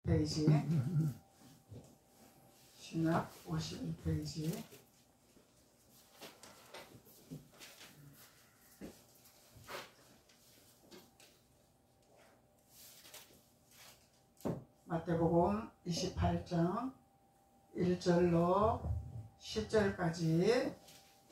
52페이지 신약 52페이지 마태복음 28장 1절로 10절까지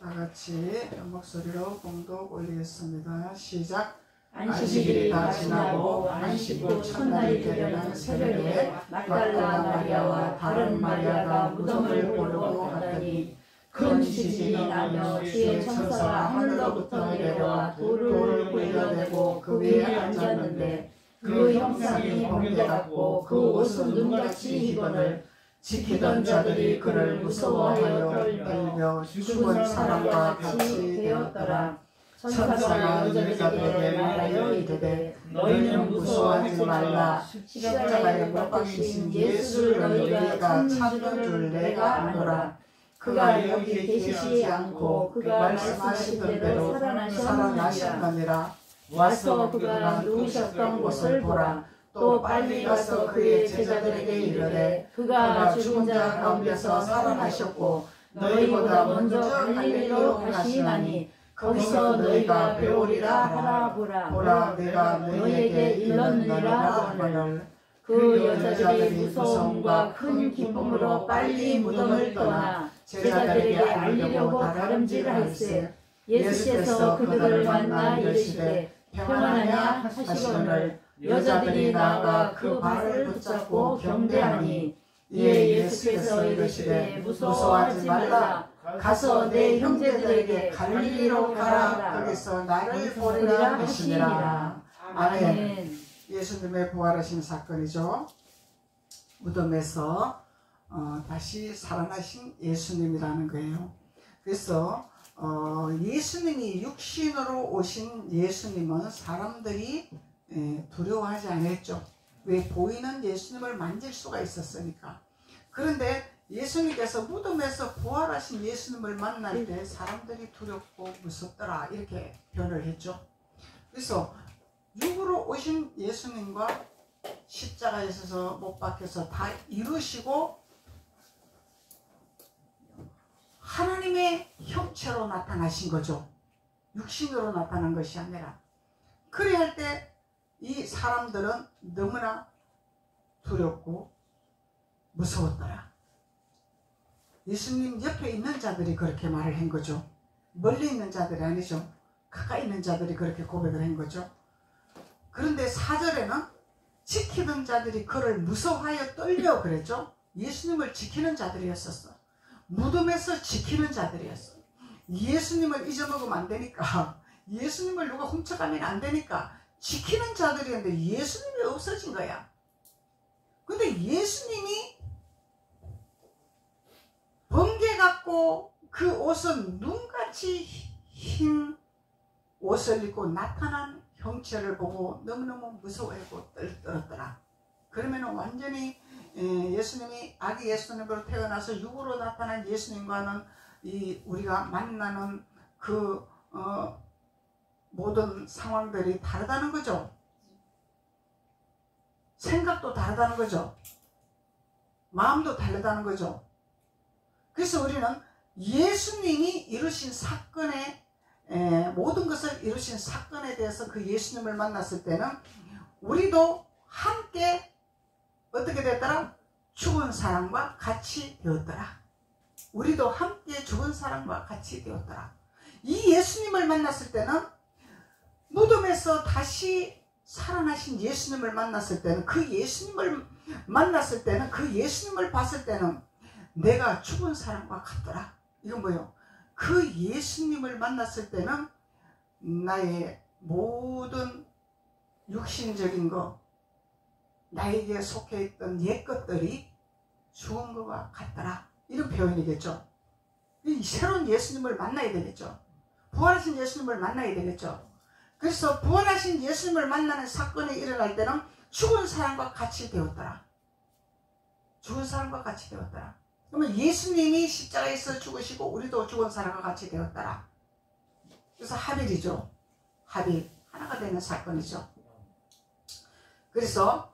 다같이 목소리로 봉독 올리겠습니다. 시작. 안식일이 다 지나고 안식 후 첫날이 되려는 새벽에 막달라 마리아와 다른 마리아가 무덤을 보려고 갔더니 큰 지진이 나며 주의 천사가 하늘로부터 내려와 돌을 굴려대고 그 위에 앉았는데 그 형상이 번개 같고 그 옷은 눈같이 희거늘 지키던 자들이 그를 무서워하여 떨며 죽은 사람과 같이 되었더라. 천사가 여자들에게 말하여 이르되 너희는 무서워하지 말라. 십자가에 못 박히신 예수를 너희가 찾는 줄 내가 아노라. 그가 여기 계시지 않고 그가 말씀하시던 대로 살아나셨느니라. 와서 그가 누우셨던 곳을 보라. 또 빨리 가서 그의 제자들에게 이르되 그가 죽은 자 가운데서 살아나셨고 너희보다 먼저 갈릴리로 가시나니 거기서 너희가 배우리라 하라. 보라 내가 너희에게 일렀느니라 하거늘. 그 여자들이 무서움과 큰 기쁨으로 빨리 무덤을 떠나 제자들에게 알리려고 다름질할세. 예수께서 그들을 만나 이르시되 평안하냐 하시거늘 여자들이 나아가 그 발을 붙잡고 경배하니 이에 예수께서 이르시되 무서워하지 말라. 가서 내 형제들에게 갈릴리로 가라. 거기서 나를 보리라 하시니라. 아멘. 예수님의 부활하신 사건이죠. 무덤에서 다시 살아나신 예수님이라는 거예요. 그래서 예수님이 육신으로 오신 예수님은 사람들이 두려워하지 않았죠. 왜? 보이는 예수님을 만질 수가 있었으니까. 그런데 예수님께서 무덤에서 부활하신 예수님을 만날 때 사람들이 두렵고 무섭더라 이렇게 표현을 했죠. 그래서 육으로 오신 예수님과 십자가에서 못 박혀서 다 이루시고 하나님의 형체로 나타나신 거죠. 육신으로 나타난 것이 아니라. 그래야 할 때 이 사람들은 너무나 두렵고 무서웠더라. 예수님 옆에 있는 자들이 그렇게 말을 한 거죠. 멀리 있는 자들이 아니죠. 가까이 있는 자들이 그렇게 고백을 한 거죠. 그런데 4절에는 지키던 자들이 그를 무서워하여 떨려 그랬죠. 예수님을 지키는 자들이었었어. 무덤에서 지키는 자들이었어. 예수님을 잊어먹으면 안 되니까, 예수님을 누가 훔쳐가면 안 되니까 지키는 자들이었는데 예수님이 없어진 거야. 근데 예수님이 번개 같고 그 옷은 눈같이 흰 옷을 입고 나타난 형체를 보고 너무너무 무서워하고 떨었더라. 그러면 완전히 예수님이 아기 예수님으로 태어나서 육으로 나타난 예수님과는 우리가 만나는 그 모든 상황들이 다르다는 거죠. 생각도 다르다는 거죠. 마음도 다르다는 거죠. 그래서 우리는 예수님이 이루신 사건에 모든 것을 이루신 사건에 대해서 그 예수님을 만났을 때는 우리도 함께 어떻게 됐더라? 죽은 사람과 같이 되었더라. 우리도 함께 죽은 사람과 같이 되었더라. 이 예수님을 만났을 때는 무덤에서 다시 살아나신 예수님을 만났을 때는 그 예수님을 만났을 때는 그 예수님을 봤을 때는 내가 죽은 사람과 같더라. 이건 뭐예요? 그 예수님을 만났을 때는 나의 모든 육신적인 거, 나에게 속해 있던 옛 것들이 죽은 것과 같더라. 이런 표현이겠죠. 이 새로운 예수님을 만나야 되겠죠. 부활하신 예수님을 만나야 되겠죠. 그래서 부활하신 예수님을 만나는 사건이 일어날 때는 죽은 사람과 같이 되었더라. 죽은 사람과 같이 되었더라. 그러면 예수님이 십자가에서 죽으시고 우리도 죽은 사람과 같이 되었더라. 그래서 하빌이죠. 하빌. 하나가 되는 사건이죠. 그래서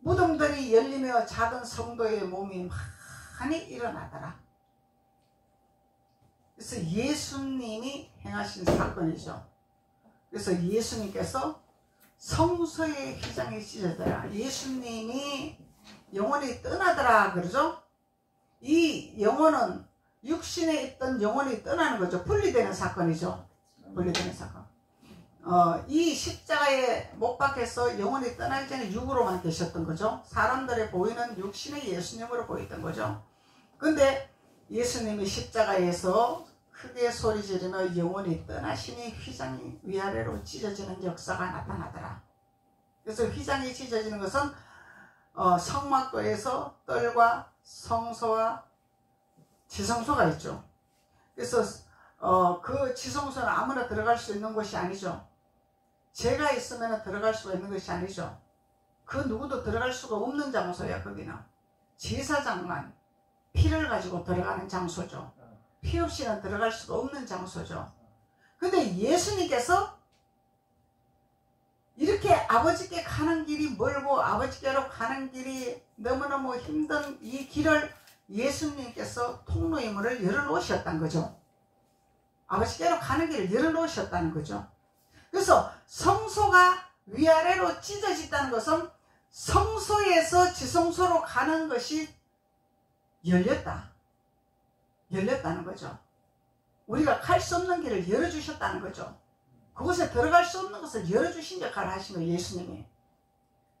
무덤들이 열리며 작은 성도의 몸이 많이 일어나더라. 그래서 예수님이 행하신 사건이죠. 그래서 예수님께서 성소의 휘장이 찢어져라. 예수님이 영혼이 떠나더라 그러죠. 이 영혼은 육신에 있던 영혼이 떠나는 거죠. 분리되는 사건이죠. 분리되는 사건. 이 십자가에 못 박혀서 영혼이 떠나기 전에 육으로만 계셨던 거죠. 사람들의 보이는 육신의 예수님으로 보였던 거죠. 근데 예수님이 십자가에서 크게 소리 지르며 영혼이 떠나시니 휘장이 위아래로 찢어지는 역사가 나타나더라. 그래서 휘장이 찢어지는 것은 성막도에서 뜰과 성소와 지성소가 있죠. 그래서 그 지성소는 아무나 들어갈 수 있는 곳이 아니죠. 죄가 있으면 들어갈 수가 있는 것이 아니죠. 그 누구도 들어갈 수가 없는 장소야. 거기는 제사장만 피를 가지고 들어가는 장소죠. 피 없이는 들어갈 수가 없는 장소죠. 근데 예수님께서 이렇게 아버지께 가는 길이 멀고 아버지께로 가는 길이 너무너무 힘든 이 길을 예수님께서 통로의 문을 열어놓으셨다는 거죠. 아버지께로 가는 길을 열어놓으셨다는 거죠. 그래서 성소가 위아래로 찢어졌다는 것은 성소에서 지성소로 가는 것이 열렸다는 거죠. 우리가 갈 수 없는 길을 열어주셨다는 거죠. 그곳에 들어갈 수 없는 것을 열어주신 역할을 하신 거예요. 예수님이.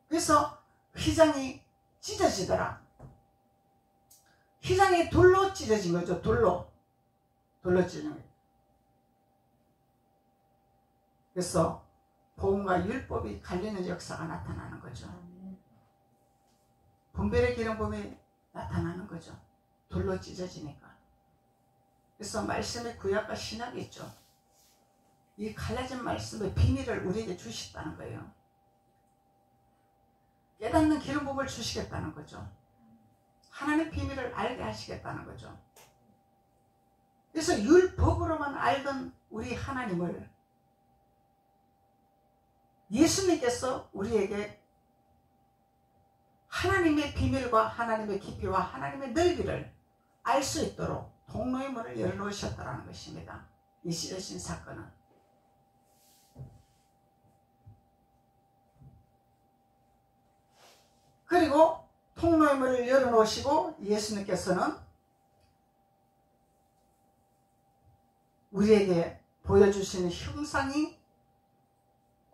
그래서 휘장이 찢어지더라. 휘장이 돌로 찢어진 거죠. 돌로 찢어진 거예요. 그래서 복음과 율법이 갈리는 역사가 나타나는 거죠. 분별의 기름붐이 나타나는 거죠. 돌로 찢어지니까. 그래서 말씀의 구약과 신약이 있죠. 이 갈라진 말씀의 비밀을 우리에게 주셨다는 거예요. 깨닫는 기름붐을 주시겠다는 거죠. 하나님의 비밀을 알게 하시겠다는 거죠. 그래서 율법으로만 알던 우리 하나님을 예수님께서 우리에게 하나님의 비밀과 하나님의 깊이와 하나님의 넓이를 알 수 있도록 통로의 문을 열어놓으셨다는 것입니다. 이 찢어진 사건은. 그리고 통로의 문을 열어놓으시고 예수님께서는 우리에게 보여주시는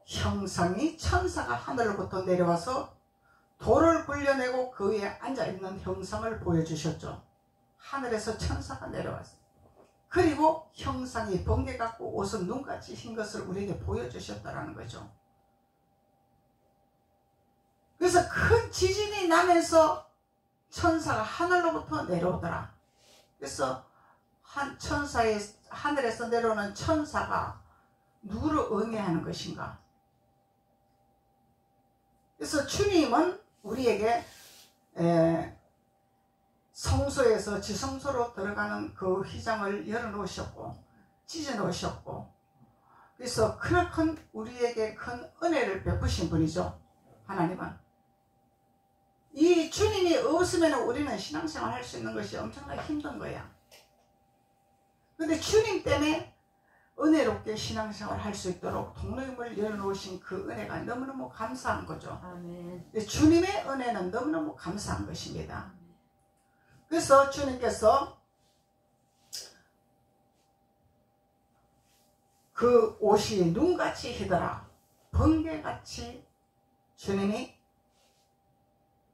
형상이 천사가 하늘로부터 내려와서 돌을 굴려내고 그 위에 앉아있는 형상을 보여주셨죠. 하늘에서 천사가 내려왔어요. 그리고 형상이 번개 같고 옷은 눈같이 흰 것을 우리에게 보여주셨다는 거죠. 그래서 큰 지진이 나면서 천사가 하늘로부터 내려오더라. 그래서 하늘에서 내려오는 천사가 누구를 응애하는 것인가? 그래서 주님은 우리에게 성소에서 지성소로 들어가는 그 휘장을 열어놓으셨고 찢어놓으셨고, 그래서 큰 우리에게 큰 은혜를 베푸신 분이죠. 하나님은. 이 주님이 없으면 우리는 신앙생활 할 수 있는 것이 엄청나게 힘든 거야. 근데 주님 때문에 은혜롭게 신앙생활 할 수 있도록 통로의 문을 열어놓으신 그 은혜가 너무너무 감사한 거죠. 아멘. 주님의 은혜는 너무너무 감사한 것입니다. 그래서 주님께서 그 옷이 눈같이 희더라. 번개같이 주님이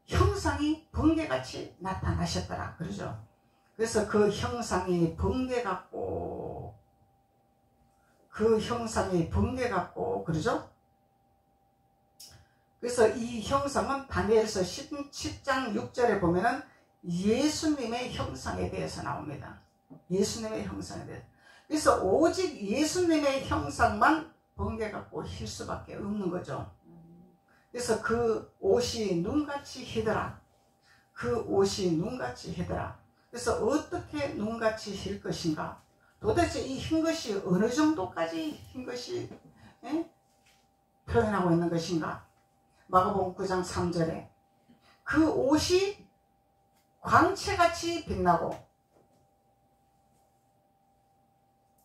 형상이 번개같이 나타나셨더라. 그러죠. 그래서 그 형상이 번개 같고 그러죠. 그래서 이 형상은 다니엘서 10장 6절에 보면은 예수님의 형상에 대해서 나옵니다. 예수님의 형상에 대해서. 그래서 오직 예수님의 형상만 번개 같고 힐 수밖에 없는 거죠. 그래서 그 옷이 눈같이 희더라. 그래서 어떻게 눈같이 힐 것인가? 도대체 이 흰 것이 어느 정도까지 흰 것이 표현하고 있는 것인가? 마가복음 9장 3절에 그 옷이 광채같이 빛나고,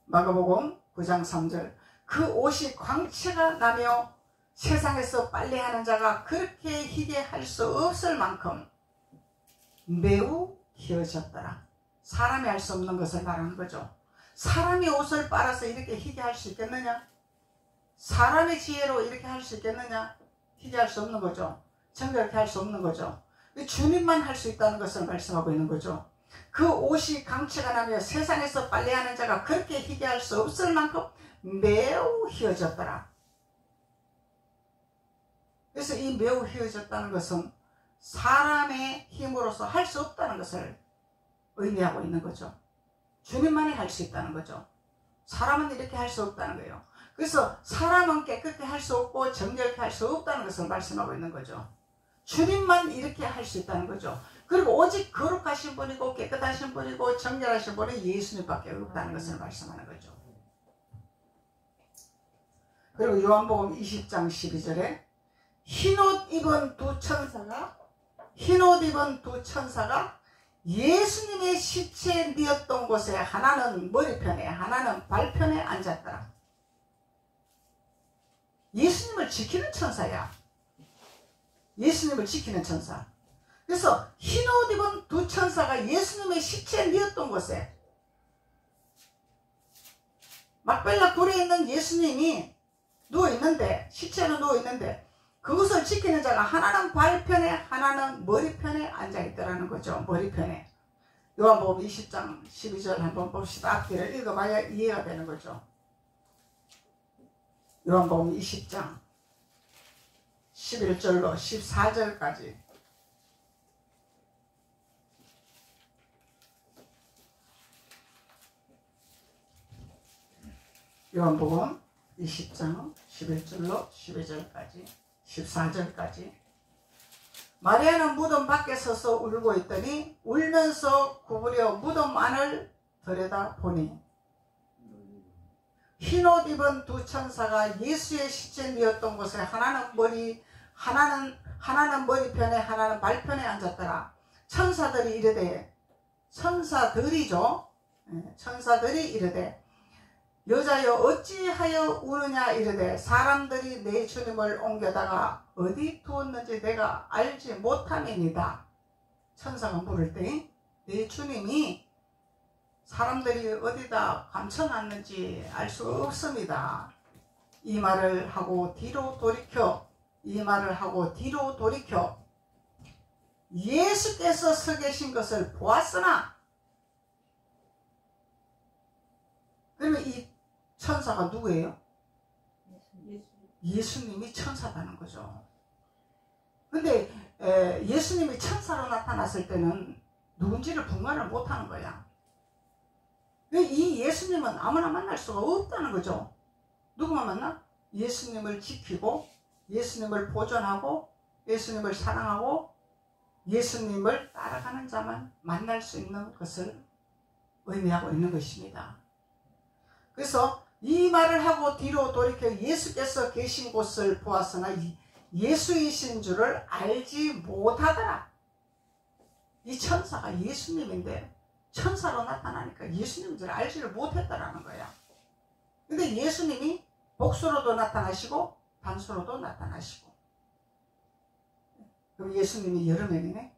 마가복음 9장 3절, 그 옷이 광채가 나며 세상에서 빨래하는 자가 그렇게 희게 할 수 없을 만큼 매우 희어졌더라. 사람이 할 수 없는 것을 말하는 거죠. 사람이 옷을 빨아서 이렇게 희게 할 수 있겠느냐? 사람의 지혜로 이렇게 할 수 있겠느냐? 희게 할 수 없는 거죠. 정결케 할 수 없는 거죠. 주님만 할 수 있다는 것을 말씀하고 있는 거죠. 그 옷이 광채가 나며 세상에서 빨래하는 자가 그렇게 희게 할 수 없을 만큼 매우 희어졌더라. 그래서 이 매우 희어졌다는 것은 사람의 힘으로서 할 수 없다는 것을 의미하고 있는 거죠. 주님만이 할 수 있다는 거죠. 사람은 이렇게 할 수 없다는 거예요. 그래서 사람은 깨끗게 할 수 없고 정결케 할 수 없다는 것을 말씀하고 있는 거죠. 주님만 이렇게 할 수 있다는 거죠. 그리고 오직 거룩하신 분이고 깨끗하신 분이고 정결하신 분이 예수님밖에 없다는 것을 말씀하는 거죠. 그리고 요한복음 20장 12절에 흰옷 입은 두 천사가 예수님의 시체에 뉘었던 곳에 하나는 머리편에 하나는 발편에 앉았더라. 예수님을 지키는 천사야. 예수님을 지키는 천사. 그래서 흰옷 입은 두 천사가 예수님의 시체에 뉘었던 곳에, 막벨라 굴에 있는 예수님이 누워있는데, 시체로 누워있는데 그것을 지키는 자가 하나는 발편에 하나는 머리편에 앉아있더라는 거죠. 머리편에. 요한복음 20장 12절 한번 봅시다. 앞뒤를 읽어봐야 이해가 되는 거죠. 요한복음 20장 11절로 14절까지. 요한복음 20장 11절로 12절까지 14절까지. 마리아는 무덤 밖에 서서 울고 있더니 울면서 구부려 무덤 안을 들여다보니 흰옷 입은 두 천사가 예수의 시체에 뉘었던 곳에 하나는 머리편에 하나는 발편에 앉았더라. 천사들이 이르되, 천사들이 이르되 여자여 어찌하여 우느냐 이르되 사람들이 내 주님을 옮겨다가 어디 두었는지 내가 알지 못함이니이다. 천사가 물을 때 내 주님이 사람들이 어디다 감춰놨는지 알 수 없습니다. 이 말을 하고 뒤로 돌이켜 예수께서 서 계신 것을 보았으나, 그러면 이 천사가 누구예요? 예수님이 천사라는 거죠. 근데 예수님이 천사로 나타났을 때는 누군지를 분간을 못하는 거야. 이 예수님은 아무나 만날 수가 없다는 거죠. 누구만 만나? 예수님을 지키고 예수님을 보존하고 예수님을 사랑하고 예수님을 따라가는 자만 만날 수 있는 것을 의미하고 있는 것입니다. 그래서 이 말을 하고 뒤로 돌이켜 예수께서 계신 곳을 보았으나 예수이신 줄을 알지 못하더라. 이 천사가 예수님인데 천사로 나타나니까 예수님인 줄 알지를 못했다라는 거야. 근데 예수님이 복수로도 나타나시고 단수로도 나타나시고. 그럼 예수님이 여러 명이네.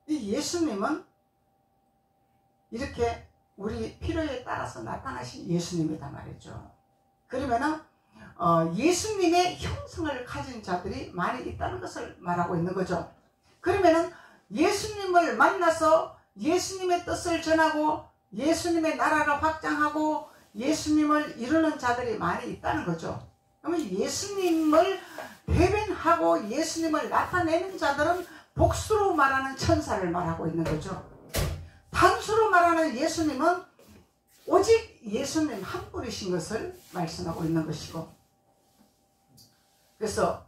이 예수님은 이렇게 우리 필요에 따라서 나타나신 예수님이다 말이죠. 그러면은 예수님의 형성을 가진 자들이 많이 있다는 것을 말하고 있는 거죠. 그러면은 예수님을 만나서 예수님의 뜻을 전하고 예수님의 나라를 확장하고 예수님을 이루는 자들이 많이 있다는 거죠. 그러면 예수님을 대변하고 예수님을 나타내는 자들은 복수로 말하는 천사를 말하고 있는 거죠. 단수로 말하는 예수님은 오직 예수님 한 분이신 것을 말씀하고 있는 것이고, 그래서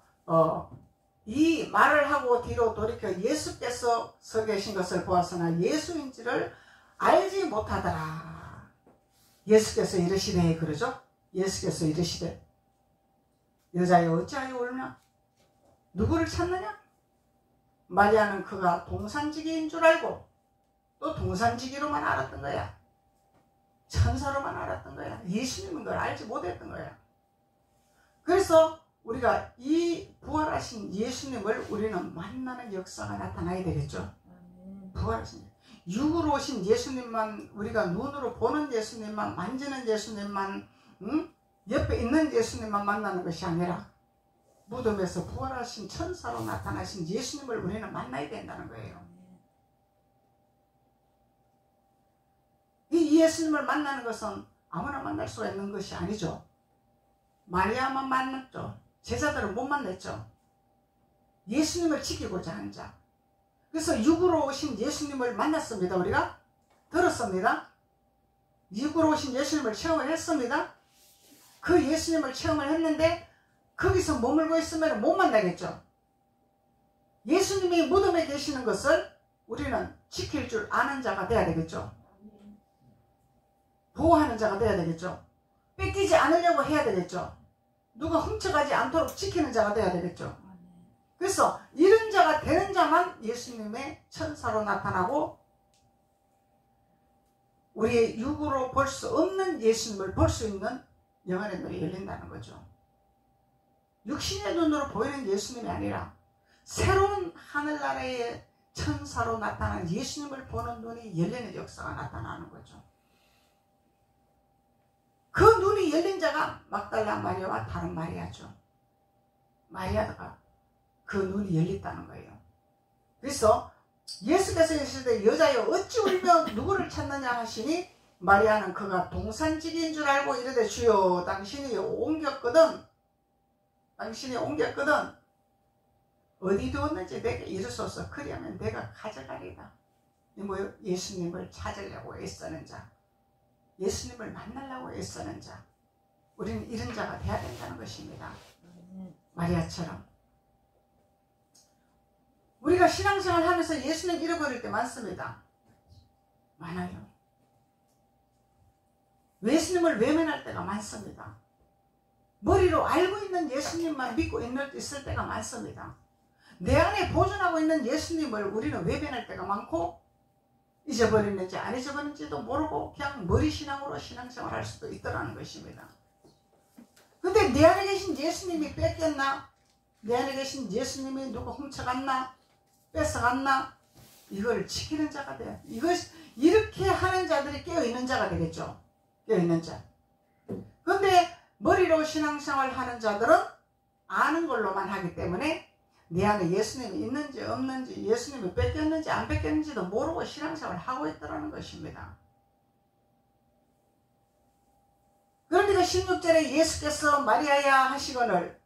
이 말을 하고 뒤로 돌이켜 예수께서 서 계신 것을 보았으나 예수인지를 알지 못하더라. 예수께서 이르시되, 그러죠? 예수께서 이르시되 여자여 어찌하여 울냐? 누구를 찾느냐? 마리아는 그가 동산지기인 줄 알고 또 동산지기로만 알았던 거야. 천사로만 알았던 거야. 예수님인 걸 알지 못했던 거야. 그래서 우리가 이 부활하신 예수님을 우리는 만나는 역사가 나타나야 되겠죠. 부활하신 육으로 오신 예수님만, 우리가 눈으로 보는 예수님만, 만지는 예수님만, 옆에 있는 예수님만 만나는 것이 아니라 무덤에서 부활하신 천사로 나타나신 예수님을 우리는 만나야 된다는 거예요. 이 예수님을 만나는 것은 아무나 만날 수가 있는 것이 아니죠. 마리아만 만났죠. 제자들은 못 만났죠. 예수님을 지키고자 하는 자. 그래서 육으로 오신 예수님을 만났습니다. 우리가 들었습니다. 육으로 오신 예수님을 체험을 했습니다. 그 예수님을 체험을 했는데 거기서 머물고 있으면 못 만나겠죠. 예수님이 무덤에 계시는 것을 우리는 지킬 줄 아는 자가 돼야 되겠죠. 보호하는 자가 돼야 되겠죠. 뺏기지 않으려고 해야 되겠죠. 누가 훔쳐가지 않도록 지키는 자가 돼야 되겠죠. 그래서 이런 자가 되는 자만 예수님의 천사로 나타나고 우리의 육으로 볼 수 없는 예수님을 볼 수 있는 영안의 눈이 열린다는 거죠. 육신의 눈으로 보이는 예수님이 아니라 새로운 하늘나라의 천사로 나타난 예수님을 보는 눈이 열리는 역사가 나타나는 거죠. 그 눈이 열린 자가 막달라 마리아와 다른 마리아죠. 마리아가 그 눈이 열렸다는 거예요. 그래서 예수께서 있을 때 여자여 어찌 울며 누구를 찾느냐 하시니 마리아는 그가 동산지기인 줄 알고 이르되 주여 당신이 옮겼거든 어디 두었는지 내게 이르소서. 그리하면 내가 가져가리다. 예수님을 찾으려고 애쓰는 자, 예수님을 만나려고 애쓰는 자, 우리는 이런 자가 돼야 된다는 것입니다. 마리아처럼. 우리가 신앙생활 하면서 예수님 잃어버릴 때 많습니다. 많아요. 예수님을 외면할 때가 많습니다. 머리로 알고 있는 예수님만 믿고 있을 때가 많습니다. 내 안에 보존하고 있는 예수님을 우리는 외면할 때가 많고 잊어버렸는지 안 잊어버렸는지도 모르고 그냥 머리신앙으로 신앙생활 할 수도 있더라는 것입니다. 근데 내 안에 계신 예수님이 뺏겼나? 내 안에 계신 예수님이 누가 훔쳐갔나? 뺏어갔나? 이걸 지키는 자가 돼요. 이렇게 하는 자들이 깨어있는 자가 되겠죠. 깨어있는 자. 근데 머리로 신앙생활 하는 자들은 아는 걸로만 하기 때문에 내 안에 예수님이 있는지 없는지, 예수님이 뺏겼는지 안 뺏겼는지도 모르고 신앙생활을 하고 있더라는 것입니다. 그러니까 16절에 예수께서 마리아야 하시거늘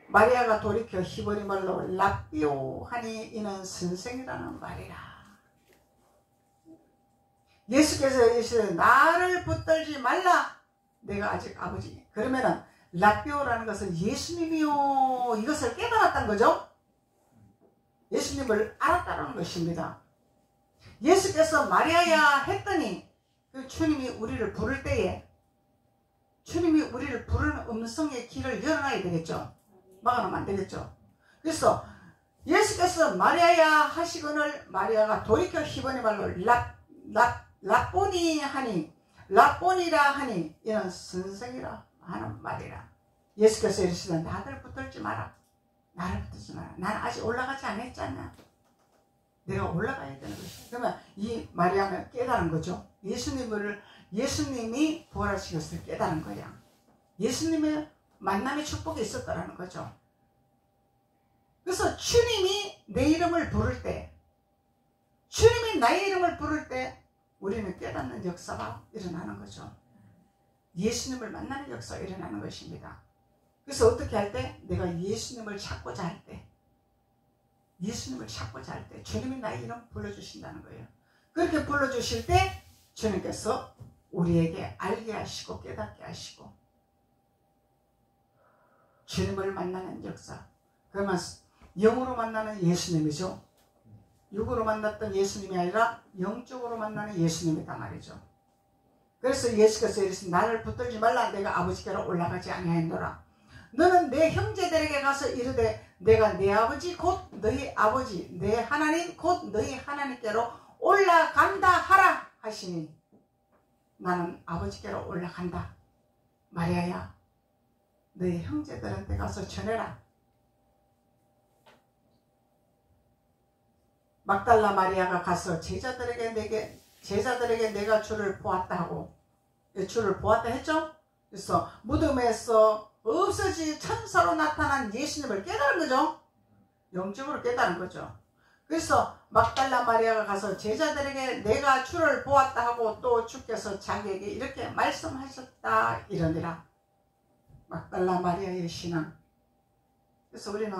마리아가 돌이켜 히브리 말로 랍비오 하니 이는 선생이라는 말이라. 예수께서 이르시되 나를 붙들지 말라. 내가 아직 아버지. 그러면은 랍비오라는 것은 예수님이요 이것을 깨달았다는 거죠. 예수님을 알았다는 것입니다. 예수께서 마리아야 했더니 그 주님이 우리를 부를 때에 주님이 우리를 부르는 음성의 길을 열어놔야 되겠죠. 막아놓으면 안 되겠죠. 그래서 예수께서 마리아야 하시거늘 마리아가 돌이켜 히브리 말로 랍보니 하니 랍보니라 하니 이는 선생이라 하는 말이라. 예수께서 이르시되 나를 붙들지 마라. 나를 붙들지 마라. 나는 아직 올라가지 않았잖아. 내가 올라가야 되는 것이야. 그러면 이 마리아는 깨달은 거죠. 예수님이 부활하신 것을 깨달은 거야. 예수님의 만남의 축복이 있었다라는 거죠. 그래서 주님이 내 이름을 부를 때, 주님이 나의 이름을 부를 때 우리는 깨닫는 역사가 일어나는 거죠. 예수님을 만나는 역사가 일어나는 것입니다. 그래서 어떻게 할 때? 내가 예수님을 찾고자 할 때, 예수님을 찾고자 할 때 주님이 나의 이름 불러주신다는 거예요. 그렇게 불러주실 때 주님께서 우리에게 알게 하시고 깨닫게 하시고 주님을 만나는 역사. 그러면 영으로 만나는 예수님이죠. 육으로 만났던 예수님이 아니라 영적으로 만나는 예수님이다 말이죠. 그래서 예수께서 이르시되 나를 붙들지 말라. 내가 아버지께로 올라가지 아니하였노라. 너는 내 형제들에게 가서 이르되 내가 내 아버지 곧 너희 아버지 내 하나님 곧 너희 하나님께로 올라간다 하라 하시니 나는 아버지께로 올라간다. 마리아야 너희 형제들한테 가서 전해라. 막달라 마리아가 가서 제자들에게 내가 주를 보았다 하고, 주를 보았다 했죠. 그래서 무덤에서 없어진 천사로 나타난 예수님을 깨달은 거죠. 영적으로 깨달은 거죠. 그래서 막달라 마리아가 가서 제자들에게 내가 주를 보았다 하고 또 주께서 자기에게 이렇게 말씀하셨다 이러니라. 막달라 마리아의 신앙. 그래서 우리는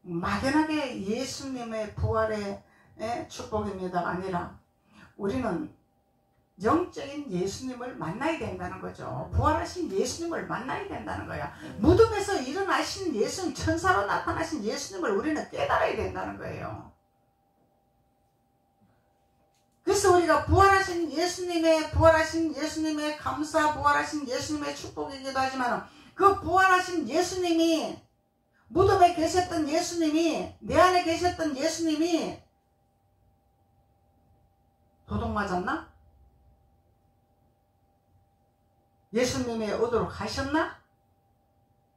막연하게 예수님의 부활의 축복입니다가 아니라 우리는 영적인 예수님을 만나야 된다는 거죠. 부활하신 예수님을 만나야 된다는 거야. 무덤에서 일어나신 예수님, 천사로 나타나신 예수님을 우리는 깨달아야 된다는 거예요. 그래서 우리가 부활하신 예수님의 감사, 부활하신 예수님의 축복이기도 하지만 그 부활하신 예수님이, 무덤에 계셨던 예수님이, 내 안에 계셨던 예수님이 도둑 맞았나? 예수님의 의도로 가셨나?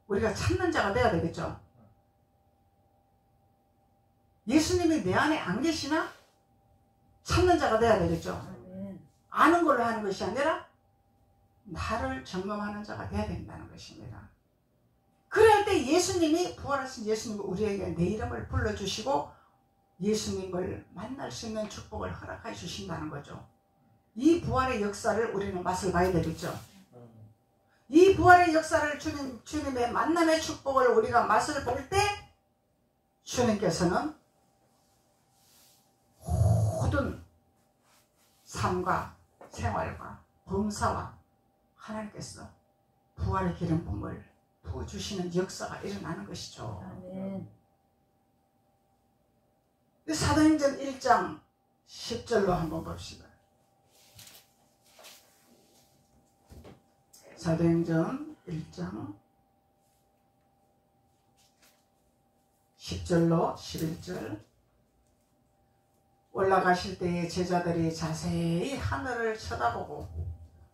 우리가 찾는 자가 돼야 되겠죠. 예수님이 내 안에 안 계시나? 찾는 자가 돼야 되겠죠. 아는 걸로 하는 것이 아니라 나를 점검하는 자가 돼야 된다는 것입니다. 그럴 때 예수님이, 부활하신 예수님이 우리에게 내 이름을 불러주시고 예수님을 만날 수 있는 축복을 허락해 주신다는 거죠. 이 부활의 역사를 우리는 맛을 봐야 되겠죠. 이 부활의 역사를 주님의 만남의 축복을 우리가 맛을 볼 때 주님께서는 모든 삶과 생활과 범사와 하나님께서 부활의 기름 부음을 부어주시는 역사가 일어나는 것이죠. 아멘. 사도행전 1장 10절로 한번 봅시다. 사도행전 1장 10절로 11절. 올라가실 때에 제자들이 자세히 하늘을 쳐다보고,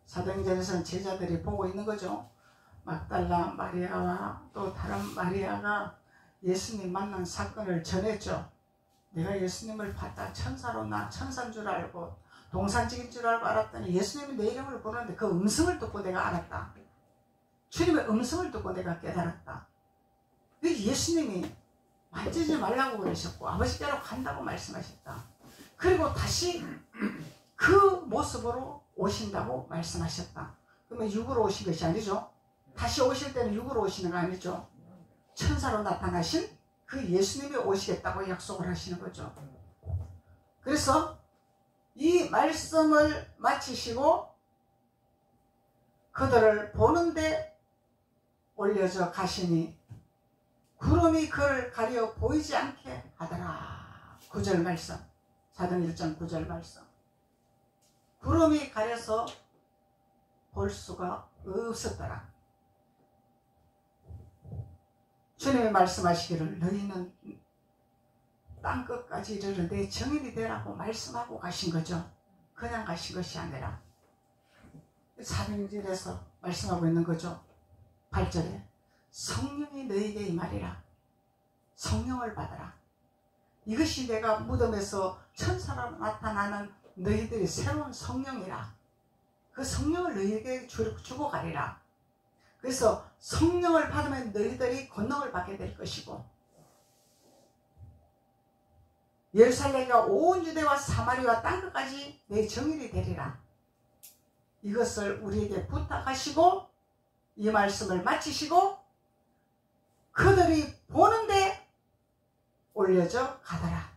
사도행전에서는 제자들이 보고 있는 거죠. 막달라 마리아와 또 다른 마리아가 예수님 만난 사건을 전했죠. 내가 예수님을 봤다. 천사인 줄 알고 동산직인 줄 알고 알았더니 예수님이 내 이름을 부르는데 그 음성을 듣고 내가 알았다. 주님의 음성을 듣고 내가 깨달았다. 예수님이 만지지 말라고 그러셨고 아버지께로 간다고 말씀하셨다. 그리고 다시 그 모습으로 오신다고 말씀하셨다. 그러면 육으로 오신 것이 아니죠. 다시 오실 때는 육으로 오시는 거 아니죠. 천사로 나타나신 그 예수님이 오시겠다고 약속을 하시는 거죠. 그래서 이 말씀을 마치시고 그들을 보는데 올려져 가시니 구름이 그를 가려 보이지 않게 하더라. 9절 말씀, 사도행전 1장 9절 말씀. 구름이 가려서 볼 수가 없었더라. 주님이 말씀하시기를 너희는 땅끝까지 이르러 내 증인이 되라고 말씀하고 가신 거죠. 그냥 가신 것이 아니라 사도행전에서 말씀하고 있는 거죠. 8절에 성령이 너희에게 임하리라. 성령을 받아라. 이것이 내가 무덤에서 천사로 나타나는 너희들이 새로운 성령이라. 그 성령을 너희에게 주고 가리라. 그래서 성령을 받으면 너희들이 권능을 받게 될 것이고 예루살렘과 온 유대와 사마리아 땅끝까지 내 증인이 되리라. 이것을 우리에게 부탁하시고 이 말씀을 마치시고 그들이 보는데 올려져 가더라.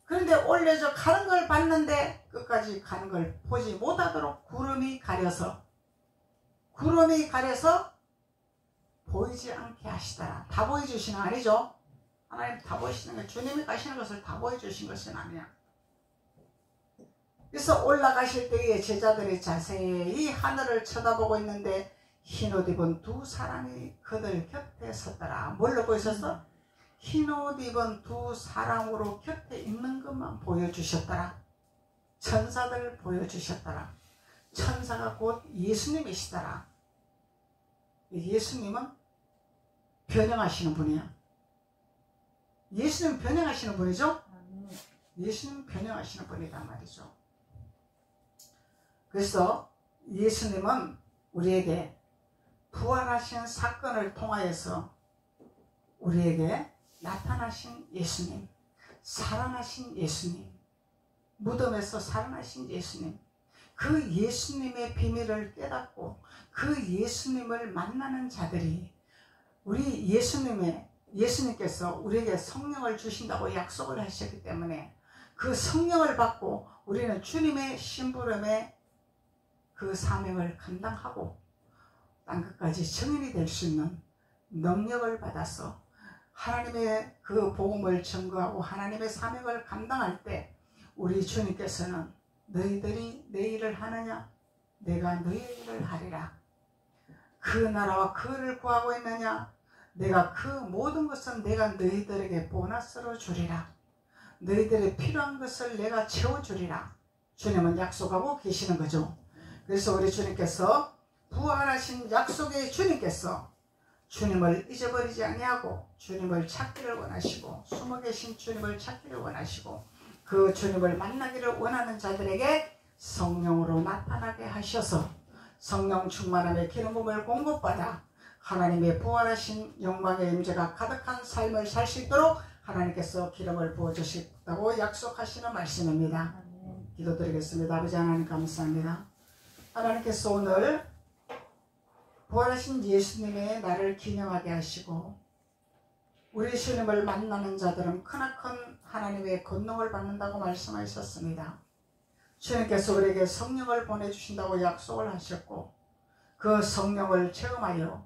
그런데 올려져 가는 걸 봤는데 끝까지 가는 걸 보지 못하도록 구름이 가려서 보이지 않게 하시더라. 다 보여주시는 거 아니죠? 하나님 다 보이시는 거, 주님이 가시는 것을 다 보여주신 것은 아니야. 그래서 올라가실 때에 제자들이 자세히 하늘을 쳐다보고 있는데 흰옷 입은 두 사람이 그들 곁에 섰더라. 뭘로 보이셨어? 흰옷 입은 두 사람으로 곁에 있는 것만 보여주셨더라. 천사들 보여주셨더라. 천사가 곧 예수님이시더라. 예수님은 변형하시는 분이야. 예수님 변형하시는 분이죠? 예수님 변형하시는 분이다 말이죠. 그래서 예수님은 우리에게 부활하신 사건을 통하여서 우리에게 나타나신 예수님, 살아나신 예수님, 무덤에서 살아나신 예수님, 그 예수님의 비밀을 깨닫고 그 예수님을 만나는 자들이 우리 예수님께서 우리에게 성령을 주신다고 약속을 하셨기 때문에 그 성령을 받고 우리는 주님의 심부름에 그 사명을 감당하고 땅끝까지 증인이 될 수 있는 능력을 받아서 하나님의 그 복음을 전거하고 하나님의 사명을 감당할 때 우리 주님께서는 너희들이 내 일을 하느냐? 내가 너희 일을 하리라. 그 나라와 그를 구하고 있느냐? 내가 그 모든 것은 내가 너희들에게 보너스로 주리라. 너희들의 필요한 것을 내가 채워주리라. 주님은 약속하고 계시는 거죠. 그래서 우리 주님께서 부활하신 약속의 주님께서 주님을 잊어버리지 아니하고 주님을 찾기를 원하시고 숨어 계신 주님을 찾기를 원하시고 그 주님을 만나기를 원하는 자들에게 성령으로 나타나게 하셔서 성령 충만함의 기름부음을 공급받아 하나님의 부활하신 영광의 임재가 가득한 삶을 살 수 있도록 하나님께서 기름을 부어주시다고 약속하시는 말씀입니다. 기도드리겠습니다. 아버지 하나님 감사합니다. 하나님께서 오늘 부활하신 예수님의 날을 기념하게 하시고 우리 주님을 만나는 자들은 크나큰 하나님의 권능을 받는다고 말씀하셨습니다. 주님께서 우리에게 성령을 보내주신다고 약속을 하셨고 그 성령을 체험하여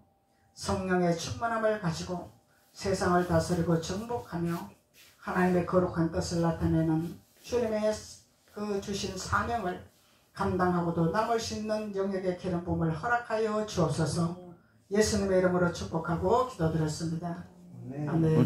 성령의 충만함을 가지고 세상을 다스리고 정복하며 하나님의 거룩한 뜻을 나타내는 주님의 그 주신 사명을 감당하고도 남을 수 있는 영역의 기름 부음을 허락하여 주옵소서. 예수님의 이름으로 축복하고 기도드렸습니다. 아멘.